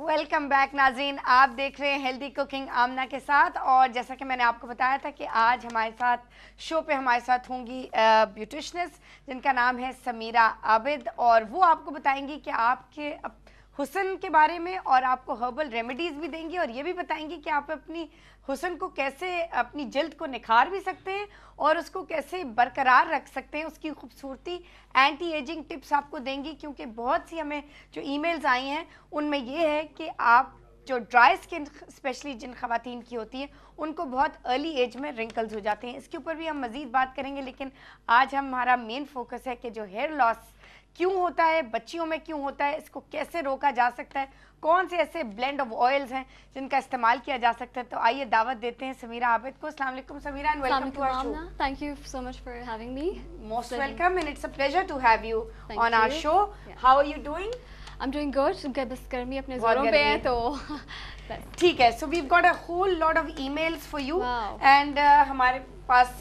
Welcome back नाज़रीन, आप देख रहे हैं हेल्दी कुकिंग आमना के साथ। और जैसा कि मैंने आपको बताया था कि आज हमारे साथ शो पे हमारे साथ होंगी ब्यूटिशनिस्ट जिनका नाम है समीरा आबिद, और वो आपको बताएंगी कि आपके हुस्न के बारे में, और आपको हर्बल रेमेडीज़ भी देंगी, और ये भी बताएंगी कि आप अपनी हुस्न को कैसे, अपनी जल्द को निखार भी सकते हैं और उसको कैसे बरकरार रख सकते हैं। उसकी खूबसूरती एंटी एजिंग टिप्स आपको देंगी, क्योंकि बहुत सी हमें जो ईमेल्स आई हैं उनमें ये है कि आप जो ड्राई स्किन स्पेशली जिन ख़वातीन की होती है उनको बहुत अर्ली एज में रिंकल्स हो जाते हैं। इसके ऊपर भी हम मज़ीद बात करेंगे, लेकिन आज हमारा मेन फोकस है कि जो हेयर लॉस क्यों होता है, बच्चियों में क्यों होता है, इसको कैसे रोका जा सकता है, कौन से ऐसे ब्लेंड ऑफ ऑयल्स हैं जिनका इस्तेमाल किया जा सकता है। तो आइए दावत देते हैं समीरा आबिद को। अस्सलाम वालेकुम Sameera, and welcome to our show. Thank you so much for having me. Most welcome and it's a pleasure to have you on our show. How are you doing? I am doing good. बस गर्मी अपने जोरों पे है तो ठीक है। So we have got a whole lot of emails for you and हमारे पास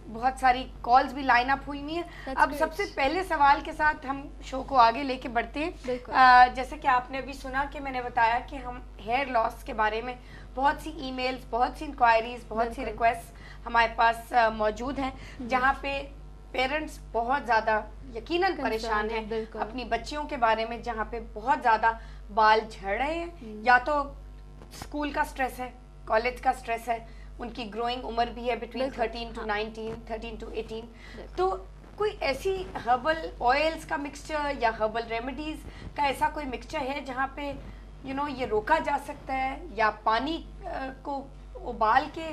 बहुत सारी कॉल्स भी लाइन अप हुई हुई हैं। अब सबसे पहले सवाल के साथ हम शो को आगे लेके बढ़ते हैं। जैसे कि आपने अभी सुना कि मैंने बताया कि हम हेयर लॉस के बारे में बहुत सी ईमेल्स, बहुत सी इंक्वायरीज, बहुत सी रिक्वेस्ट हमारे पास मौजूद हैं, जहाँ पे पेरेंट्स बहुत ज़्यादा यकीनन परेशान हैं अपनी बच्चियों के बारे में, जहाँ पे बहुत ज़्यादा बाल झड़ रहे हैं। या तो स्कूल का स्ट्रेस है, कॉलेज का स्ट्रेस है, उनकी ग्रोइंग उम्र भी है बिटवीन 13 to 19, 13 to 18। तो कोई ऐसी हर्बल ऑयल्स का मिक्सचर या हर्बल रेमेडीज का ऐसा कोई मिक्सचर है जहाँ पे ये रोका जा सकता है, या पानी को उबाल के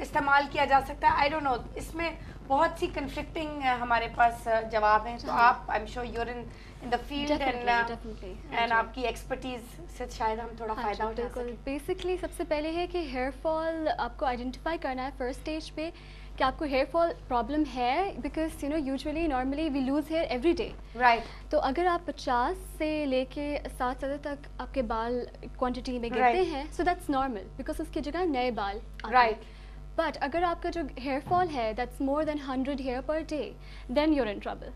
इस्तेमाल किया जा सकता है? आई डोंट नो, इसमें बहुत सी कंफ्लिक्टिंग हमारे पास जवाब हैं। तो आप, I am sure you are in the field and आपकी एक्सपर्टीज से शायद हम थोड़ा फायदा उठा सकें। बेसिकली सबसे पहले है कि हेयर फॉल आपको आइडेंटिफाई करना है फर्स्ट स्टेज पे कि आपको हेयर फॉल प्रॉब्लम है, because usually normally we lose hair every day, right. तो अगर आप 50 से लेके 60 तक आपके बाल क्वांटिटी में गिरते हैं, सो दैट्स नॉर्मल, बिकॉज उसकी जगह नए बाल आते हैं। बट अगर आपका जो हेयर फॉल है that's more than 100 hair per day, then you're in trouble.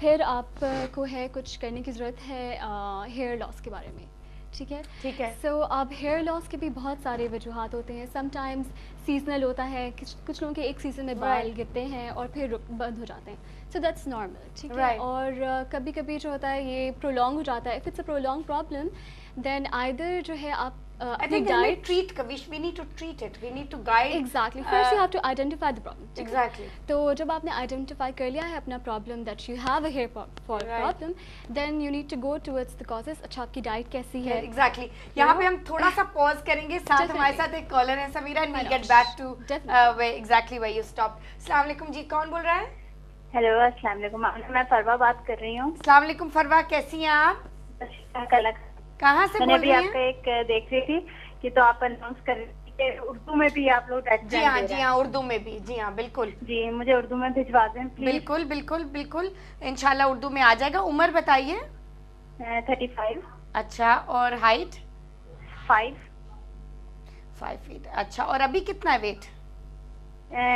फिर आपको है कुछ करने की ज़रूरत है हेयर लॉस के बारे में। ठीक है। सो अब हेयर लॉस के भी बहुत सारे वजूहात होते हैं। समटाइम्स सीजनल होता है, कुछ लोगों के एक सीजन में बाल गिरते हैं और फिर बंद हो जाते हैं, सो दैट्स नॉर्मल। ठीक है। और कभी कभी जो होता है ये प्रोलॉन्ग हो जाता है। If it's a prolong problem then either जो है आप I think diet we need to treat it. We need to guide. Exactly. First you have to identify the problem. Exactly. तो जब आपने identify कर लिया है अपना problem that you have a hair fall problem, then you need to go towards the causes. अच्छा आपकी diet कैसी है? Exactly. यहाँ पे हम थोड़ा सा pause करेंगे। साथ हमारे साथ एक caller है Samira, and we'll get back to exactly where you stopped. अस्सलाम वालेकुम जी, कौन बोल रहा है? हेलो, अस्सलाम वालेकुम, मैं फरवा बात कर रही हूँ। अस्सलाम वालेकुम फरवा, कैसी हैं आप? कहाँ से बोल रही हैं? मैंने भी आपका एक देख रही थी कि तो आप अनाउंस कर रही थी उर्दू में भी आप लोग। जी हाँ, उर्दू में भी। जी हाँ, बिल्कुल जी, मुझे उर्दू में भिजवा दें प्लीज। बिल्कुल बिल्कुल बिल्कुल, इंशाल्लाह उर्दू में आ जाएगा। उम्र बताइए। 35। अच्छा, और हाइट? 5 फीट। अच्छा, और अभी कितना है वेट?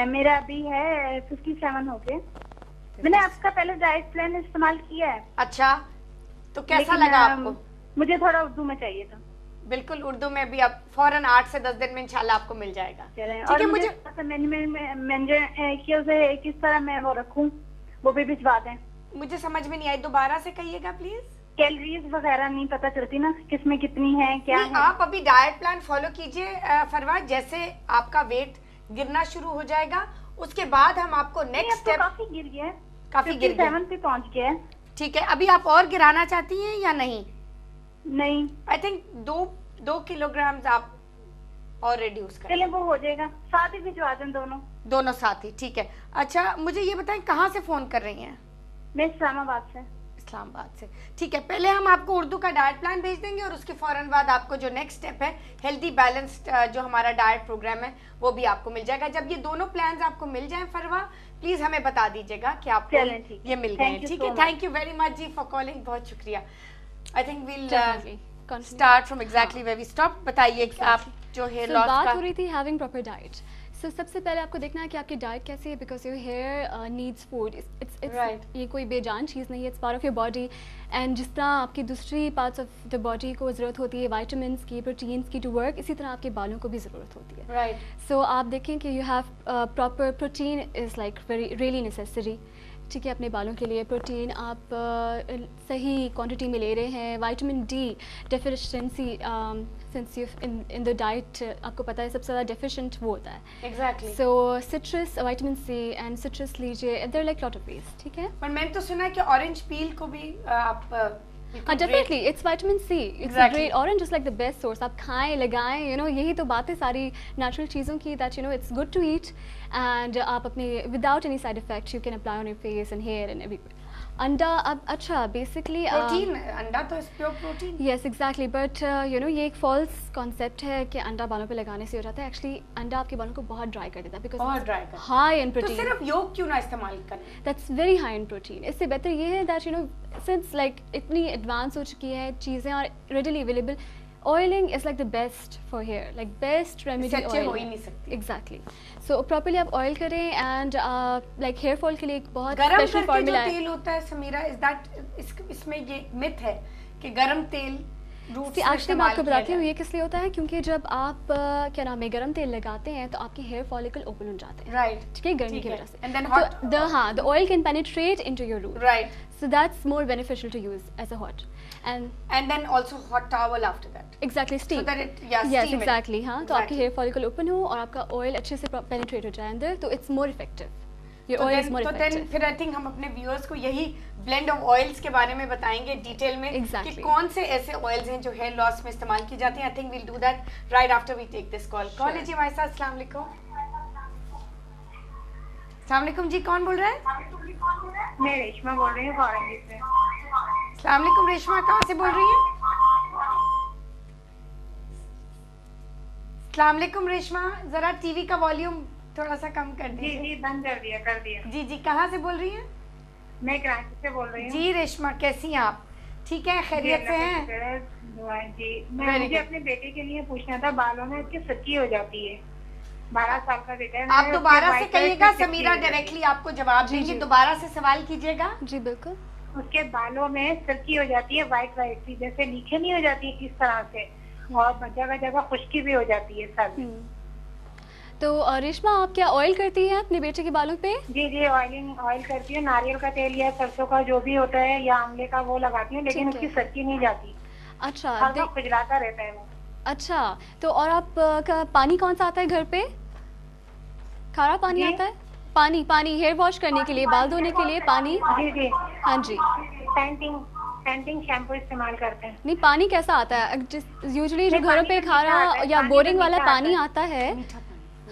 मेरा अभी है 57 हो गए। मैंने आपका पहले डाइट प्लान इस्तेमाल किया है। अच्छा, तो कैसा लगा आपको? मुझे थोड़ा उर्दू में चाहिए था। बिल्कुल, उर्दू में भी अब फौरन 8 से 10 दिन में इंशाल्लाह आपको मिल जाएगा। ठीक है। मुझे किस तरह मैं वो रखूं, वो भी भिजवा दें। मुझे समझ में नहीं आई, दोबारा से कहिएगा प्लीज। कैलोरीज वगैरह नहीं पता चलती ना, किसमें कितनी है क्या है। आप अभी डाइट प्लान फॉलो कीजिए फरवा। जैसे आपका वेट गिरना शुरू हो जाएगा उसके बाद हम आपको नेक्स्ट स्टेप। काफी गिर गया है, काफी गिर गया, 57 पे पहुंच गया है। ठीक है, अभी आप और गिराना चाहती हैं या नहीं? नहीं, आई थिंक 2 किलोग्राम आप और रिड्यूस करें। चलिए वो हो जाएगा। साथ ही भिजवा दें दोनों साथ ही। ठीक है। अच्छा, मुझे ये बताएं कहाँ से फोन कर रही हैं? मैं इस्लामाबाद से। ठीक है, पहले हम आपको उर्दू का डाइट प्लान भेज देंगे और उसके फौरन बाद आपको जो नेक्स्ट स्टेप है हेल्दी बैलेंस्ड जो हमारा डाइट प्रोग्राम है वो भी आपको मिल जाएगा। जब ये दोनों प्लान्स आपको मिल जाएं फरवा, प्लीज हमें बता दीजिएगा कि आपको ये मिल गए। ठीक है, thank you very much ji for calling, बहुत शुक्रिया। I think we'll start from exactly where we stop. बताइए आप जो हेयर लॉस बात हो रही थी हैविंग प्रॉपर डाइट। So सबसे पहले आपको देखना है कि आपकी डाइट कैसी है, because your hair needs food. It's ये कोई बेजान चीज़ नहीं है, it's part of your body. And जिस तरह आपकी दूसरी पार्ट्स ऑफ द बॉडी को ज़रूरत होती है विटामिन्स की, प्रोटीन्स की टू वर्क, इसी तरह आपके बालों को भी ज़रूरत होती है. राइट. सो आप देखें कि you have proper protein is like very really necessary. ठीक है, अपने बालों के लिए प्रोटीन आप सही क्वांटिटी में ले रहे हैं. Vitamin D deficiency since you in the diet, आपको पता है सबसे ज़्यादा डेफिशिएंट वो होता है. Exactly. So citrus, vitamin C and citrus लीजिए. There like lot of veg. ठीक है, पर मैंने तो सुना है कि ऑरेंज पील को भी आप definitely it's vitamin C. It's a great, orange is like the best source. आप खाएं, लगाएं, यू नो, यही तो बात है सारी नेचुरल चीज़ों की, that you know it's good to eat. And आप अपने without any side effect you can apply on your face and hair and everywhere. अंडा, अब अच्छा बेसिकली प्रोटीन, अंडा तो is pure protein. Yes exactly, but you know ये एक false concept है कि अंडा बालों पे लगाने से हो जाता है. एक्चुअली अंडा आपके बालों को बहुत ड्राई कर देता है, बिकॉज हाई इन प्रोटीन. तो सिर्फ योग क्यों ना इस्तेमाल करें? That's very high in protein. इससे बेहतर ये है that you know since like इतनी एडवांस हो चुकी है चीज़ें और readily available, oiling is like the best for hair, like best remedy. हो ही नहीं सकती. एग्जैक्टली. सो प्रॉपर्ली आप ऑयल करें एंड लाइक हेयर फॉल के लिए एक बहुत गरम स्पेशल फार्मूला है. तेल होता है समीरा, इज दैट इसमें ये मिथ है कि गरम तेल एक्चुअली मैं आपको बताती हूँ ये किस लिए होता है, क्योंकि जब आप क्या नाम है गरम तेल लगाते हैं तो आपके हेयर फॉलिकल ओपन हो जाते हैं. राइट. ठीक है, गर्मी की वजह से. And then the oil can penetrate into your root. Right. So that's more beneficial to use as a hot, and then also hot towel after that. Exactly, steam. So that it yes steam exactly. हाँ, तो आपकी hair follicle open हो और आपका oil अच्छे से penetrate हो जाए अंदर, तो it's more effective. Your oil is more effective. तो फिर I think हम अपने viewers को यही blend of oils के बारे में बताएंगे डिटेल में. Exactly. कि कौन से ऐसे oils हैं जो hair loss में इस्तेमाल की जाती हैं. I think we'll do that right after we take this call. Call लीजिए हमारे साथ. अस्सलाम वालेकुम. अस्सलाम वालेकुम जी, कौन बोल रहा है? मैं रेशमा बोल रही हूँ फॉरेन से. अस्सलाम वालेकुम रेशमा, कहाँ से बोल रही हैं? अस्सलाम वालेकुम रेशमा, जरा टीवी का वॉल्यूम थोड़ा सा कम कर दीजिए. जी बंद कर दिया. जी जी, कहाँ से बोल रही हैं? मैं कराची से बोल रही हूँ. जी रेशमा, कैसी हैं आप? ठीक है, खैरियत से हैं? जी, मुझे अपने बेटे के लिए पूछना था, बालों में इसकी सच्ची हो जाती है. 12 साल का बेटा है. आप दोबारा से कहिएगा, समीरा डायरेक्टली आपको जवाब देंगे. दोबारा से सवाल कीजिएगा. जी बिल्कुल. उसके बालों में सरकी हो जाती है, व्हाइट सी, जैसे नीचे नहीं हो जाती है इस तरह से, और जगह जगह खुश्की भी हो जाती है सर. तो रेशमा, आप क्या ऑयल करती हैं अपने बेटे के बालों पे? जी ऑयल करती हूँ. नारियल का तेल या सरसों का जो भी होता है या आंवले का वो लगाती हूँ, लेकिन उसकी सरकी नहीं जाती. अच्छा, खुजलाता रहता है वो. अच्छा, तो और आप का पानी कौन सा आता है घर पे? खारा पानी आता है? पानी हेयर वॉश करने के लिए, बाल धोने के लिए पानी? जी हाँ जी. सेंटिंग शैम्पू इस्तेमाल करते हैं. नहीं, पानी कैसा आता है? यूजुअली जो घरों पे खारा या बोरिंग वाला पानी आता है.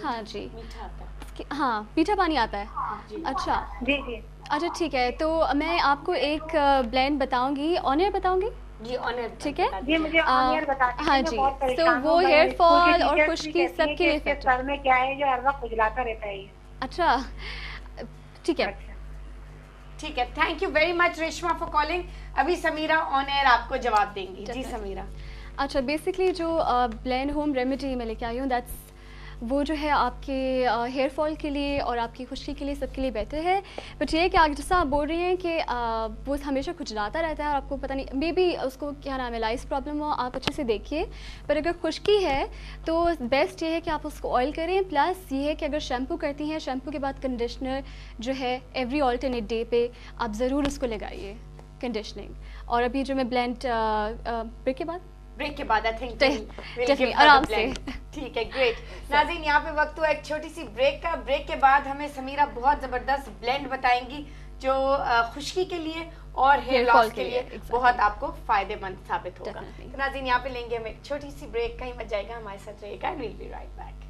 हाँ जी, हाँ मीठा पानी आता है. अच्छा जी. अच्छा ठीक है, तो मैं आपको एक ब्लेंड बताऊंगी, ऑन एयर बताऊंगी जी. ऑनर, ठीक है जी. मुझे ऑनर बताती. हाँ जी. तो वो हेयर फॉल और खुश्की सबके लिए इफेक्ट. सर में क्या है जो हर वक्त खुजलाता रहता है? अच्छा ठीक है. ठीक है, thank you very much Reshma for calling. अभी समीरा ऑन एयर आपको जवाब देंगी. जी समीरा. अच्छा, बेसिकली जो ब्लेंड होम रेमेडी मैं लेके आई हूँ, दैट्स वो जो है आपके हेयर फॉल के लिए और आपकी खुश्की के लिए सबके लिए बेहतर है. बट ये कि आप जैसा आप बोल रही हैं कि वो हमेशा खुजलाता रहता है और आपको पता नहीं, मे बी उसको क्या नाम है लाइस प्रॉब्लम हो, आप अच्छे से देखिए. पर अगर खुश्की है तो बेस्ट ये है कि आप उसको ऑयल करें. प्लस ये है कि अगर शैम्पू करती हैं, शैम्पू के बाद कंडीशनर जो है एवरी ऑल्टरनेट डे पे आप ज़रूर उसको लगाइए कंडीशनिंग. और अभी जो मैं ब्लेंड ब्रेक के बाद आई थिंक आराम से. ठीक है, ग्रेट. नाज़रीन, यहाँ पे वक्त हुआ एक छोटी सी ब्रेक का. ब्रेक के बाद हमें समीरा बहुत ज़बरदस्त ब्लेंड बताएंगी जो खुश्की के लिए और हेयर लॉस के लिए बहुत आपको फायदेमंद साबित होगा. तो नाज़रीन, यहाँ पे लेंगे हम एक छोटी सी ब्रेक. कहीं मत जाएगा, हमारे साथ रहिएगा. Will be right back.